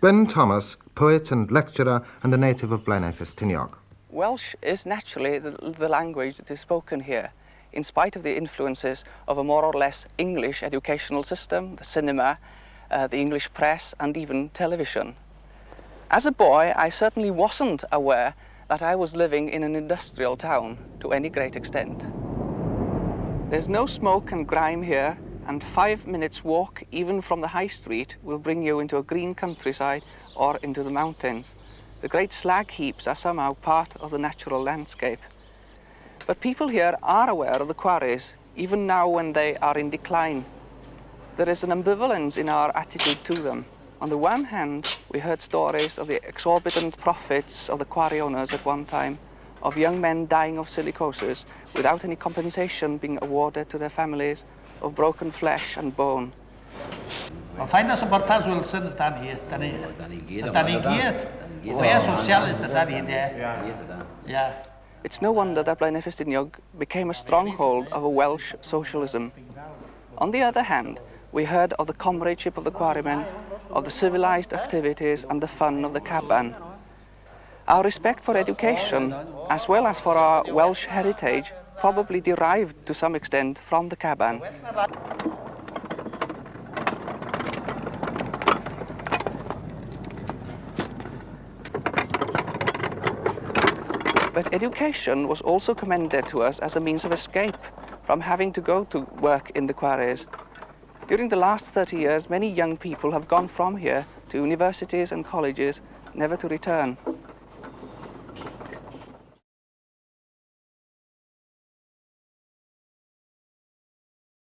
Gwyn Thomas, poet and lecturer and a native of Blaenau Ffestiniog. Welsh is naturally the language that is spoken here, in spite of the influences of a more or less English educational system, the cinema, the English press, and even television. As a boy, I certainly wasn't aware that I was living in an industrial town to any great extent. There's no smoke and grime here, and 5 minutes walk, even from the high street, will bring you into a green countryside or into the mountains. The great slag heaps are somehow part of the natural landscape. But people here are aware of the quarries, even now when they are in decline. There is an ambivalence in our attitude to them. On the one hand, we heard stories of the exorbitant profits of the quarry owners at one time, of young men dying of silicosis without any compensation being awarded to their families, of broken flesh and bone. Ond ffaint as o bwrpas Wilson yda ni, yda ni gyd. Fe socialist yda ni, de. It's no wonder that Blaenau Ffestiniog became a stronghold of a Welsh socialism. On the other hand, we heard of the comradeship of the quarrymen, of the civilized activities and the fun of the caban. Our respect for education, as well as for our Welsh heritage, probably derived to some extent from the caban. But education was also commended to us as a means of escape from having to go to work in the quarries. During the last 30 years, many young people have gone from here to universities and colleges, never to return.